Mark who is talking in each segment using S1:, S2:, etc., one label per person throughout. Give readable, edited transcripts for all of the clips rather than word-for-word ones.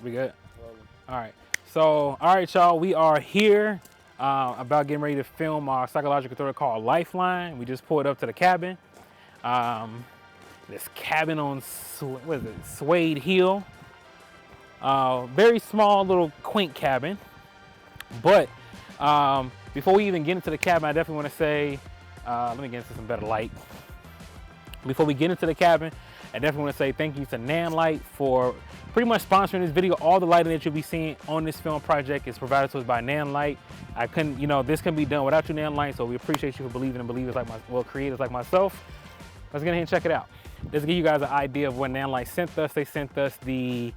S1: We good? All right. So, all right, y'all. We are here about getting ready to film our psychological thriller called Lifeline. We just pulled up to the cabin. This cabin on, what is it, Suede Hill. Very small, little quaint cabin. But before we even get into the cabin, I definitely want to say, let me get into some better light. Before we get into the cabin, I definitely want to say thank you to Nanlite for pretty much sponsoring this video. All the lighting that you'll be seeing on this film project is provided to us by Nanlite. I couldn't, this couldn't be done without you, Nanlite, so we appreciate you for believing in believers like creators like myself. Let's get ahead and check it out. Just to give you guys an idea of what Nanlite sent us, they sent us the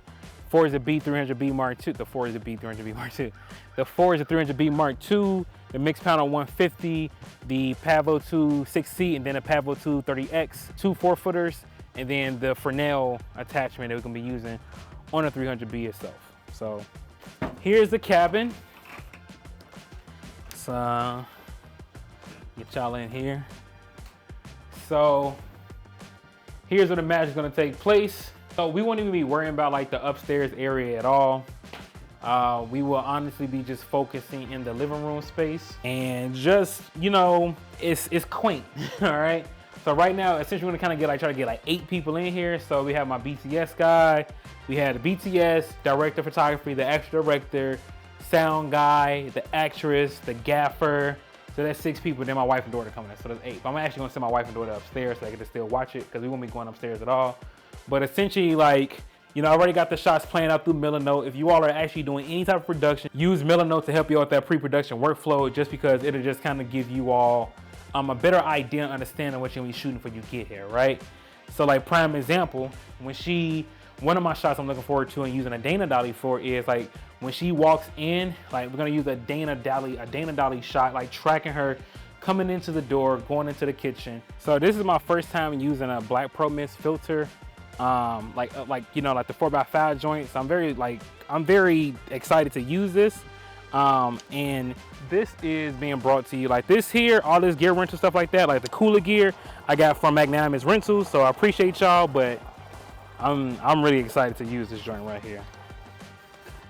S1: Forza B300B Mark II, the Forza B300B Mark II, the Forza 300B Mark II, the mixed panel 150, the Pavo 2 6C, and then a Pavo 2 30X, two 4-footers, and then the Fresnel attachment that we're gonna be using on the 300B itself. So here's the cabin. So get y'all in here. So here's where the magic's gonna take place. So we won't even be worrying about like the upstairs area at all. We will honestly be just focusing in the living room space and just, it's quaint, all right? So right now, essentially we're gonna kind of try to get like 8 people in here. So we have my BTS guy, we had the BTS, director of photography, the extra director, sound guy, the actress, the gaffer. So that's 6 people, then my wife and daughter coming in, so that's 8. But I'm actually gonna send my wife and daughter upstairs so they can just still watch it because we won't be going upstairs at all. But essentially, I already got the shots playing out through Milanote. If you all are actually doing any type of production, use Milanote to help you out with that pre-production workflow, just because it'll just kind of give you all a better idea and understanding what you're gonna be shooting before you get here, right? So like prime example, one of my shots I'm looking forward to and using a Dana Dolly for is like when she walks in, like we're gonna use a Dana Dolly shot, like tracking her coming into the door, going into the kitchen. So this is my first time using a Black Pro Mist filter. Like the 4x5 joint. So I'm very excited to use this. And this is being brought to you like this here, all this gear rental stuff like that, like the cooler gear I got from Magnanimous Rentals. So I appreciate y'all, but I'm really excited to use this joint right here.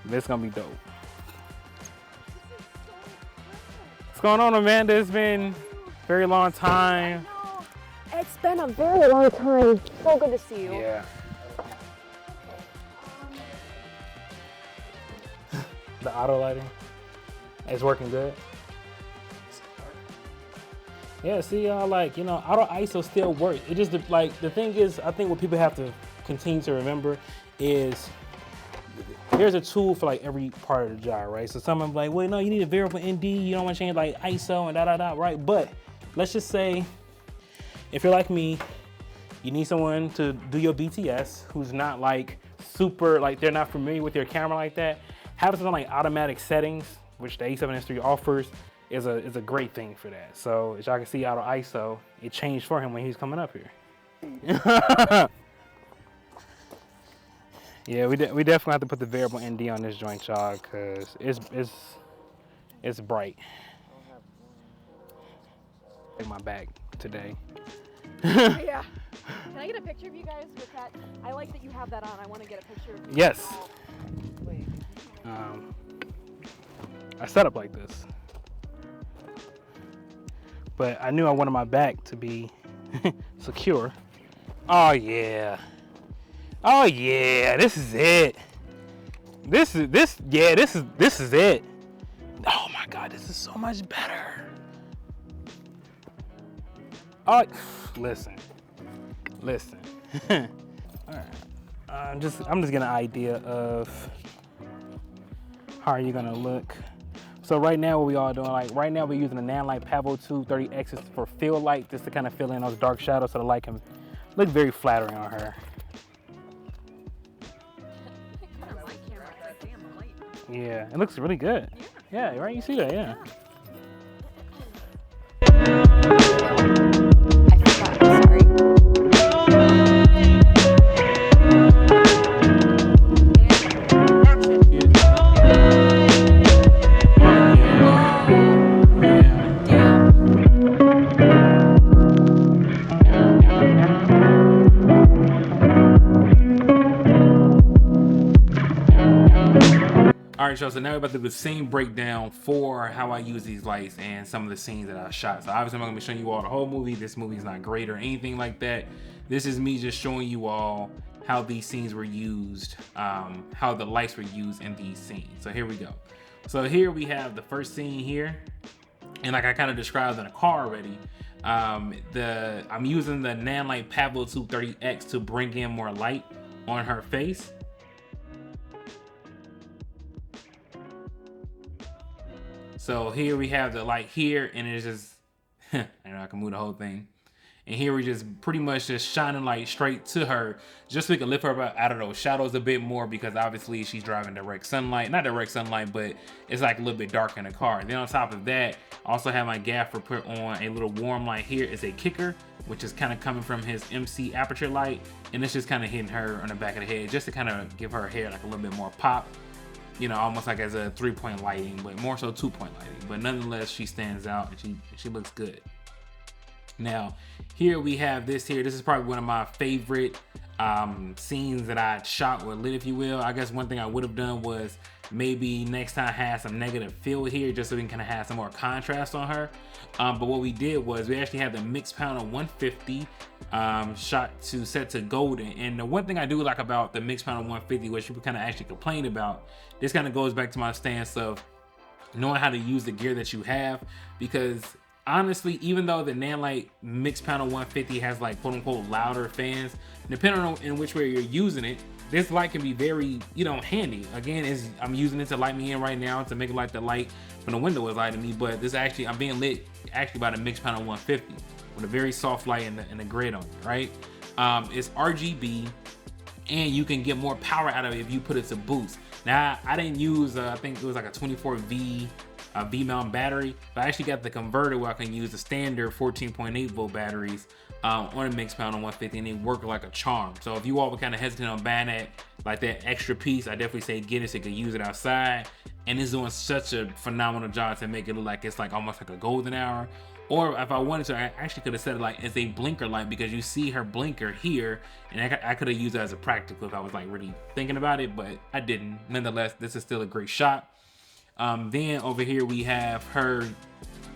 S1: This is gonna be dope. What's going on, Amanda? It's been a very long time.
S2: It's been a very long time. So good to see you.
S1: Yeah. The auto lighting is working good. Yeah, see, auto ISO still works. It just the thing is, I think what people have to continue to remember is there's a tool for like every part of the job, right? So someone's like, well, no, you need a variable ND. You don't want to change like ISO and right? But let's just say, if you're like me, you need someone to do your BTS who's not like super, like they're not familiar with your camera like that. Having something like automatic settings, which the A7S III offers, is a great thing for that. So as y'all can see, auto ISO, it changed for him when he's coming up here. Yeah, we definitely have to put the variable ND on this joint, y'all, because it's bright. Take my bag today.
S2: Yeah. Can I get a picture of you guys with that? I like that you have that on. I want to get a picture of you.
S1: Yes. I set up like this, but I knew I wanted my bag to be secure. Oh yeah. Oh yeah. This is it. This is it. Oh my God, this is so much better. Oh, listen. All right. I'm just getting an idea of how are you gonna look. So right now, what we all doing, like right now we're using a Nanlite Pavo 2 30X for fill light, just to kind of fill in those dark shadows so the light can look very flattering on her. Yeah, it looks really good. Yeah, right, you see that, yeah.
S2: I forgot, sorry.
S1: All right, y'all, so now we're about to do the scene breakdown for how I use these lights and some of the scenes that I shot. So obviously I'm not gonna be showing you all the whole movie. This movie is not great or anything like that. This is me just showing you all how these scenes were used, how the lights were used in these scenes. So here we go. So here we have the first scene here. And like I kind of described in a car already, I'm using the Nanlite Pablo 230X to bring in more light on her face. So here we have the light here, and it's just, I know I can move the whole thing. And here we're just pretty much just shining light straight to her, just so we can lift her out of those shadows a bit more, because obviously she's driving direct sunlight, not direct sunlight, but it's like a little bit dark in the car. And then on top of that, I also have my gaffer put on a little warm light here. It's a kicker, which is kind of coming from his MC aperture light, and it's just kind of hitting her on the back of the head, just to kind of give her hair like a little bit more pop. You know, almost like as a 3-point lighting, but more so 2-point lighting. But nonetheless, she stands out and she looks good. Now, here we have this here. This is probably one of my favorite scenes that I shot or lit, if you will. I guess one thing I would have done was maybe next time have some negative fill here, just so we can kind of have some more contrast on her. But what we did was we actually had the mixed panel 150 shot set to golden. And the one thing I do like about the mixed panel 150, which people kind of actually complained about, this kind of goes back to my stance of knowing how to use the gear that you have, because honestly, even though the Nanlite mixed panel 150 has like quote unquote louder fans, depending on in which way you're using it, this light can be very, you know, handy. Again, I'm using it to light me in right now to make it like the light from the window is lighting me, but this actually, I'm being lit actually by the mixed panel 150 with a very soft light and the grid on it, right? It's RGB, and you can get more power out of it if you put it to boost. Now, I didn't use, I think it was like a 24V V-mount battery, but I actually got the converter where I can use the standard 14.8 volt batteries on a mixed panel 150, and they work like a charm. So if you all were kind of hesitant on buying that, like that extra piece, I definitely say get it so you can use it outside. And it's doing such a phenomenal job to make it look like it's like almost like a golden hour. Or if I wanted to, I actually could have set it like as a blinker light, because you see her blinker here, and I could have used it as a practical if I was like really thinking about it, but I didn't. Nonetheless, this is still a great shot. Then over here we have the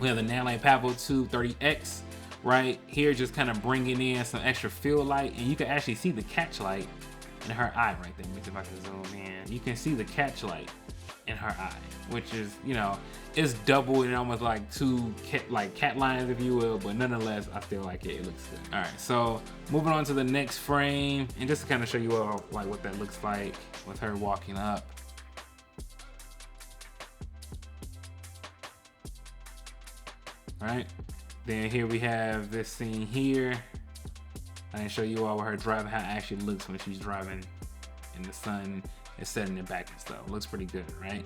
S1: Nanlite Pablo 230X right here, just kind of bringing in some extra fill light, and you can actually see the catch light in her eye right there. Let me see if I can zoom in. You can see the catch light in her eye, which is, you know, it's double and almost like two cat lines, if you will, but nonetheless, I still like it. It looks good. All right, so moving on to the next frame, and just to kind of show you all like what that looks like with her walking up. Right, then here we have this scene here. I can show you all her driving, how it actually looks when she's driving and the sun is setting it back and stuff. It looks pretty good, right?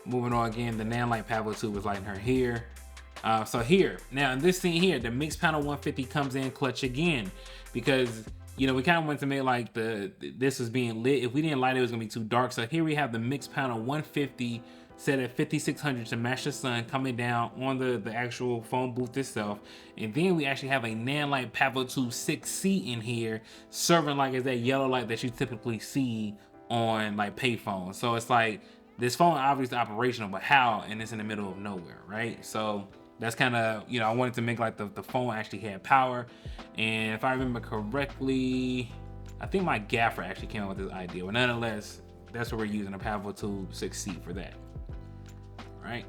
S1: Moving on again, the Nanlite Pablo 2 was lighting her here. So here, now in this scene here, the mixed panel 150 comes in clutch again, because, you know, we kind of wanted to make like this was being lit. If we didn't light it, it was gonna be too dark. So here we have the mixed panel 150 set at 5600 to match the sun coming down on the actual phone booth itself. And then we actually have a Nanlite Pablo 2 6C in here, serving like as that yellow light that you typically see on like pay phones. So it's like this phone obviously operational, but how? And it's in the middle of nowhere, right? So that's kind of, you know, I wanted to make like the phone actually had power. And if I remember correctly, I think my gaffer actually came up with this idea, but nonetheless, that's what we're using a Pablo 2 6C for that. Right.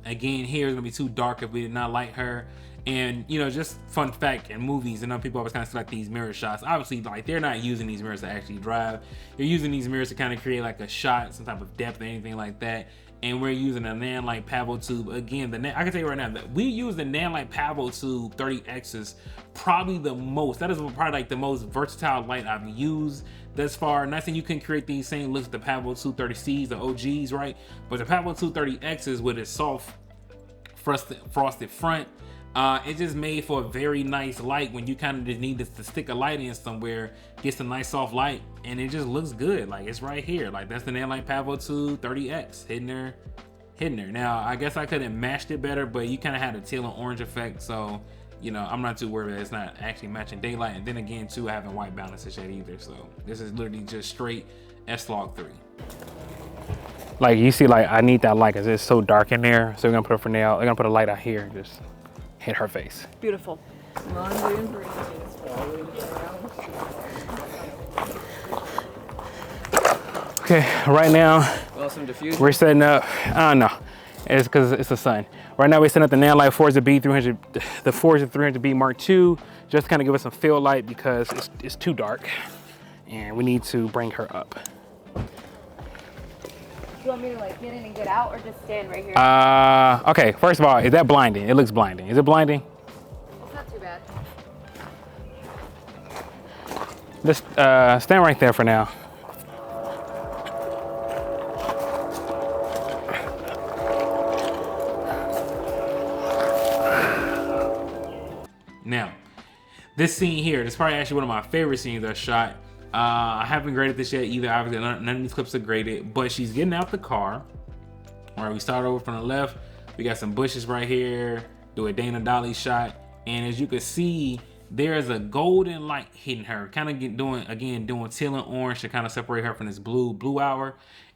S1: Again, here it's gonna be too dark if we did not light her. And, you know, just fun fact, in movies, I know people always kind of select these mirror shots. Obviously, like, they're not using these mirrors to actually drive. They're using these mirrors to kind of create like a shot, some type of depth or anything like that. And we're using a Nanlite Pablo 2. Again, I can tell you right now that we use the Nanlite Pablo 2 30Xs probably the most. That is probably like the most versatile light I've used thus far. Not saying you can create these same looks with the Pablo 2 30Cs, the OGs, right? But the Pablo 2 30Xs with its soft frosted front, it just made for a very nice light when you kind of just need to stick a light in somewhere, get some nice soft light, and it just looks good. Like, it's right here. Like, that's the Nanlite Pablo 2 30X hitting her. Now, I guess I could have matched it better, but you kind of had a teal and orange effect, so, you know, I'm not too worried that it's not actually matching daylight. And then again, too, I haven't white balances yet either, so this is literally just straight S-Log 3. Like you see, like I need that light because it's so dark in there. So we're gonna put a Fresnel. We're gonna put a light out here and just hit her face.
S2: Beautiful.
S1: Okay, right now
S3: Some diffusion.
S1: we're setting up. I don't know. It's because it's the sun. Right now we're setting up the Nanlite Forza B300, the Forza 300B Mark II, just to kind of give us some field light because it's too dark, and we need to bring her up.
S2: Do you want me to like get in and get out, or just stand right here?
S1: Okay. First of all, is that blinding? It looks blinding. Is it blinding?
S2: It's not too bad.
S1: Just stand right there for now. Now, this scene here, this is probably actually one of my favorite scenes I shot. I haven't graded this yet either. Obviously, none of these clips are graded, but she's getting out the car. All right, we start over from the left. We got some bushes right here. Do a Dana Dolly shot. And as you can see, there's a golden light hitting her. Kind of doing teal and orange to kind of separate her from this blue hour.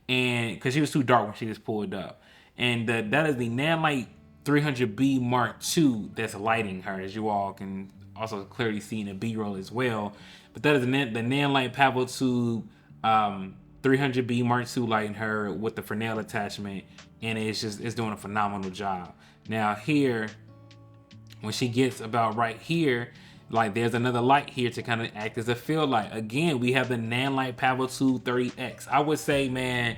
S1: And because she was too dark when she just pulled up. And that is the Nanlite 300B Mark II that's lighting her, as you all can also clearly see in the B-roll as well. But that is the Nanlite Pavel Tube 300B Mark II lighting her with the Fresnel attachment, and it's doing a phenomenal job. Now here, when she gets about right here, like there's another light here to kind of act as a field light. Again, we have the Nanlite Pavel Tube 30X. I would say, man,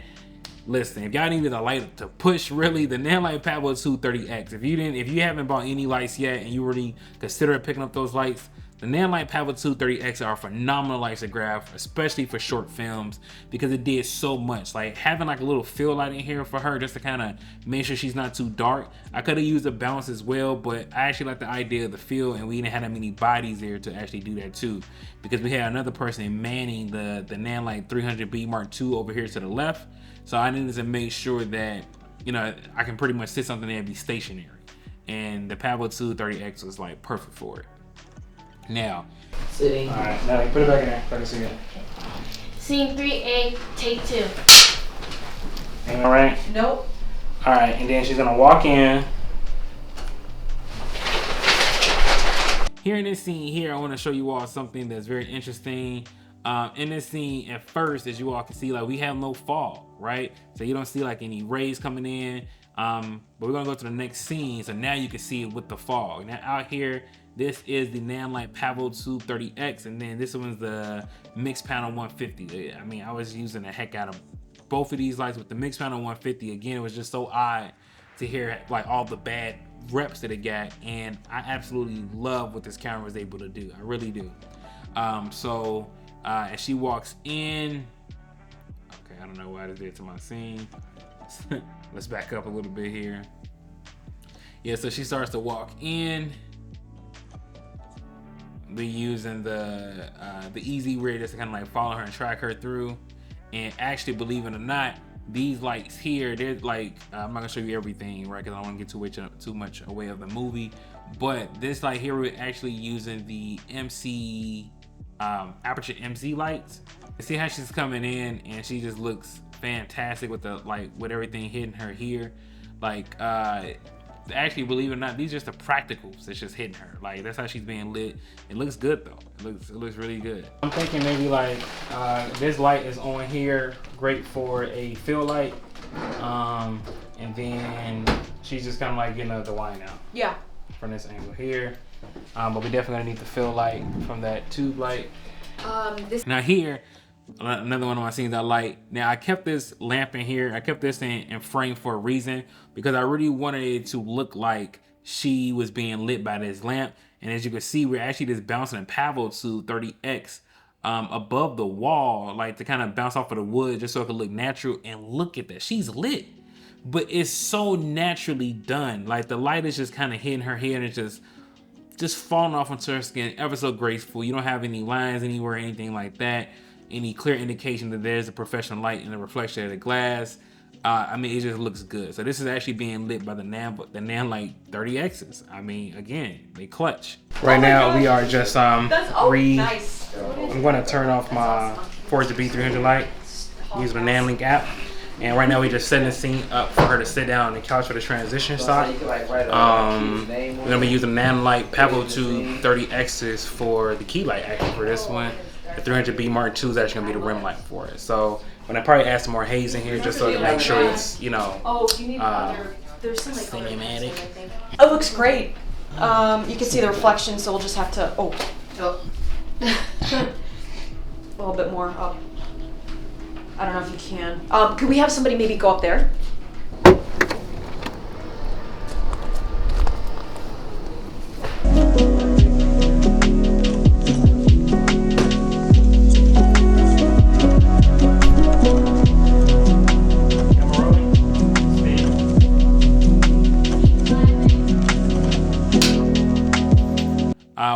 S1: listen, if y'all needed a light to push, really, the Nanlite Pavel 230X. If you haven't bought any lights yet and you really consider picking up those lights, the Nanlite Pavel 230X are phenomenal lights to grab, especially for short films, because it did so much. Like having like a little field light in here for her just to kind of make sure she's not too dark. I could have used a balance as well, but I actually like the idea of the field, and we didn't have that many bodies there to actually do that too, because we had another person manning the Nanlite 300B Mark II over here to the left. So I needed to make sure that, you know, I can pretty much sit something there and be stationary. And the Pavel 230X was like perfect for it. Now,
S3: Sitting.
S1: all right, now put it back in there so I can see it.
S4: Scene 3A, take 2.
S1: All right.
S2: Nope.
S1: All right, and then she's gonna walk in. Here in this scene here, I want to show you all something that's very interesting. In this scene, at first, as you all can see, like we have no fog, right? So you don't see like any rays coming in. But we're gonna go to the next scene, so now you can see it with the fog. Now out here, this is the Nanlite Pavel 230X, and then this one's the mixed panel 150. I mean, I was using the heck out of both of these lights with the mixed panel 150. Again, it was just so odd to hear like all the bad reps that it got, and I absolutely love what this camera was able to do. I really do. As she walks in, okay, I don't know what I did to my scene. Let's back up a little bit here. Yeah, so she starts to walk in. We're using the easy ray just to kind of like follow her and track her through. And actually, believe it or not, these lights here, they're like, I'm not gonna show you everything, right? Because I don't want to get too much away of the movie. But this light here, we're actually using the MC Aperture MZ lights. You see how she's coming in, and she just looks fantastic with the with everything hitting her here. Like actually, believe it or not, these are just the practicals that's just hitting her. Like that's how she's being lit. It looks good though. It looks really good. I'm thinking maybe like this light is on here, great for a field light. And then she's just kind of like getting the line out.
S2: Yeah.
S1: From this angle here. But we definitely gonna need the field light from that tube light. Now here, another one of my scenes I like. Now I kept this lamp in here. I kept this in frame for a reason, because I really wanted it to look like she was being lit by this lamp. And as you can see, we're actually just bouncing a Pavel to 30X above the wall, like to kind of bounce off of the wood just so it could look natural. And look at that, she's lit. But it's so naturally done. Like the light is just kind of hitting her head and it's just falling off onto her skin, ever so graceful. You don't have any lines anywhere, anything like that. Any clear indication that there's a professional light in the reflection of the glass. I mean, it just looks good. So this is actually being lit by the Nanlite 30Xs. I mean, again, they clutch. Right now we are just
S2: nice.
S1: I'm going to turn off my Forza B300 light using the Nanlink app. And right now we just setting the scene up for her to sit down on the couch for the transition shot. We're gonna be using Nanlite Pavo Tube 30Xs for the key light actually for this one. The 300B Mark II is actually gonna be the rim light for it. So I'm gonna probably add some more haze in here just so to make sure it's, you know,
S4: There's some like
S1: cinematic.
S2: It looks great. You can see the reflection, so we'll just have to, a little bit more up. I don't know if you can. Could we have somebody maybe go up there?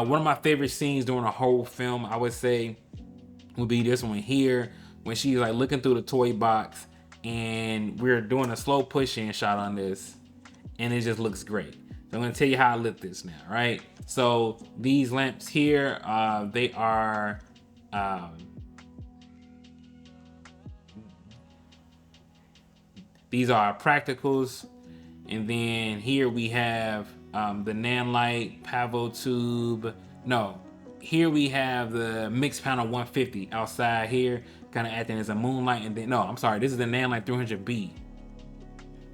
S1: One of my favorite scenes during the whole film, I would say, would be this one here, when she's like looking through the toy box and we're doing a slow push-in shot on this and it just looks great. So I'm gonna tell you how I lit this now, right? So these lamps here, they are these are practicals. And then here we have the Nanlite Pavo Tube. No, here we have the mixed panel 150 outside here, kind of acting as a moonlight. And then, no, I'm sorry, this is the Nanlite 300B.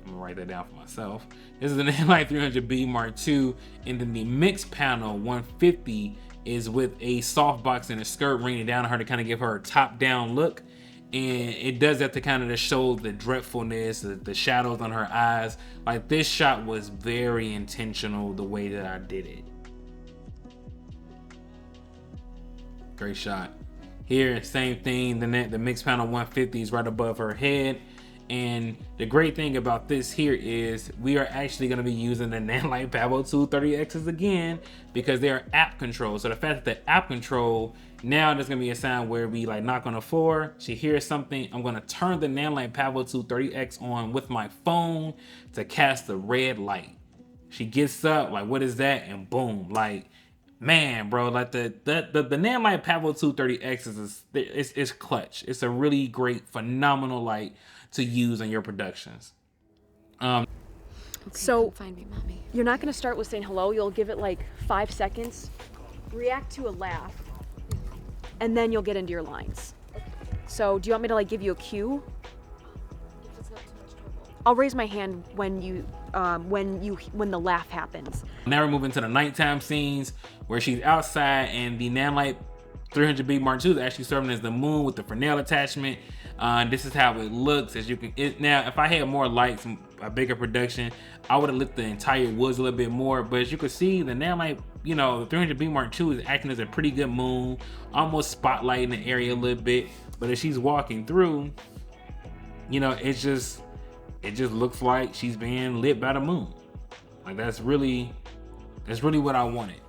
S1: I'm gonna write that down for myself. This is the Nanlite 300B Mark II. And then the mixed panel 150 is with a softbox and a skirt raining down on her to kind of give her a top-down look. And it does that to kind of show the dreadfulness, the shadows on her eyes. Like, this shot was very intentional the way that I did it. Great shot. Here, same thing, the mixed panel 150 is right above her head. And the great thing about this here is we are actually going to be using the Nanlite Pavo Tube 30Xs again because they are app control. So the fact that the app control, now there's going to be a sound where we like knock on the floor, she hears something, I'm going to turn the Nanlite Pavo Tube 30X on with my phone to cast the red light. She gets up, like, what is that? And boom, like, man, bro, like the Nanlite Pavo 230X is clutch. It's a really great, phenomenal light to use in your productions.
S2: Okay, so find me, mommy. You're not gonna start with saying hello. You'll give it like 5 seconds, react to a laugh, and then you'll get into your lines. So do you want me to like give you a cue?
S4: If it's not too much trouble.
S2: I'll raise my hand when the laugh happens.
S1: Now we're moving to the nighttime scenes where she's outside and the Nanlite 300B Mark II is actually serving as the moon with the Fresnel attachment. This is how it looks. As you can, now if I had more lights, a bigger production, I would have lit the entire woods a little bit more. But as you can see, the Nanlite, you know, the 300B Mark II is acting as a pretty good moon, almost spotlighting the area a little bit. But as she's walking through, you know, it just looks like she's being lit by the moon. Like that's really what I wanted.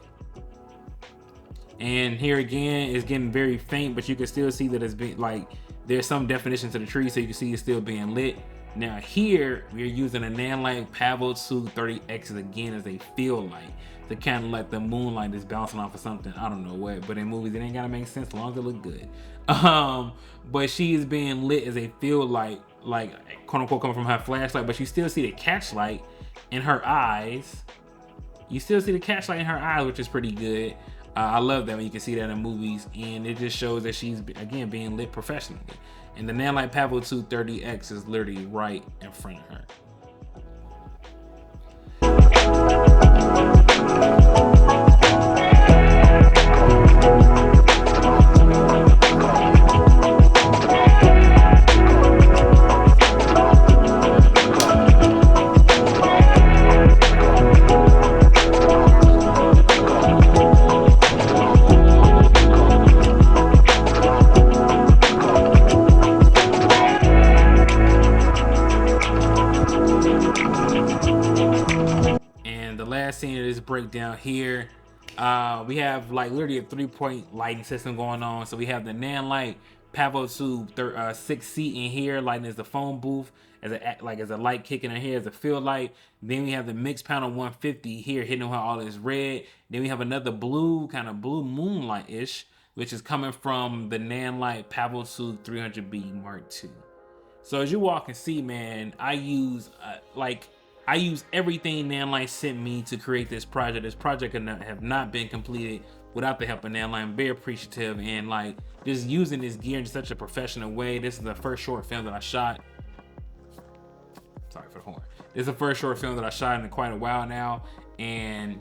S1: And here again, it's getting very faint, but you can still see that it's been like there's some definition to the tree, so you can see it's still being lit. Now here we're using a Nanlite Pavo Tube 30X again as a field light to kind of like the moonlight is bouncing off of something. I don't know what, but in movies it ain't gotta make sense as long as it look good. But she is being lit as a field light, like quote unquote coming from her flashlight, but you still see the catchlight in her eyes. You still see the catchlight in her eyes, which is pretty good. I love that when you can see that in movies, and it just shows that she's again being lit professionally. And the Nanlite Pavo Tube 30X is literally right in front of her. Scene of this breakdown here, we have like literally a 3-point lighting system going on. So we have the Nanlite Pavo Tube 6C in here, lighting as the phone booth, as a light kicking in here as a field light. Then we have the mixed panel 150 here hitting her all this red. Then we have another blue, kind of blue moonlight-ish, which is coming from the Nanlite Pavo Tube 300B Mark II. So as you all can see, man, I use everything Nanlite sent me to create this project. This project could not have not been completed without the help of Nanlite. I'm very appreciative, and like just using this gear in such a professional way. This is the first short film that I shot. Sorry for the horn. This is the first short film that I shot in quite a while now, and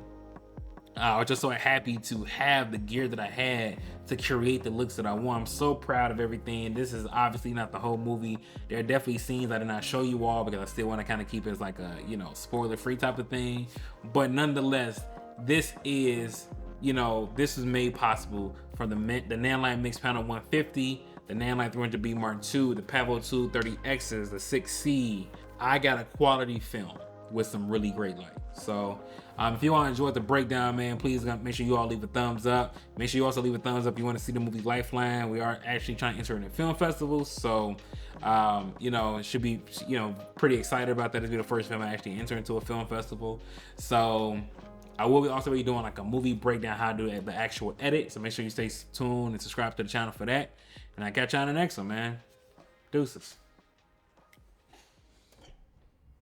S1: I was just so happy to have the gear that I had to create the looks that I want. I'm so proud of everything. This is obviously not the whole movie. There are definitely scenes I did not show you all because I still want to kind of keep it as like a, you know, spoiler-free type of thing. But nonetheless, this is, you know, this was made possible from the Nanlite Mix Panel 150, the Nanlite 300B Mark II, the Pavo 230Xs, the 6C. I got a quality film with some really great light. So if you all enjoyed the breakdown, man, please make sure you all leave a thumbs up. Make sure you also leave a thumbs up if you want to see the movie Lifeline. We are actually trying to enter in film festivals, so you know, it should be, you know, pretty excited about that. It'll be the first film I actually enter into a film festival. So I will also be doing like a movie breakdown, how to do the actual edit. So make sure you stay tuned and subscribe to the channel for that. And I catch you on the next one, man. Deuces.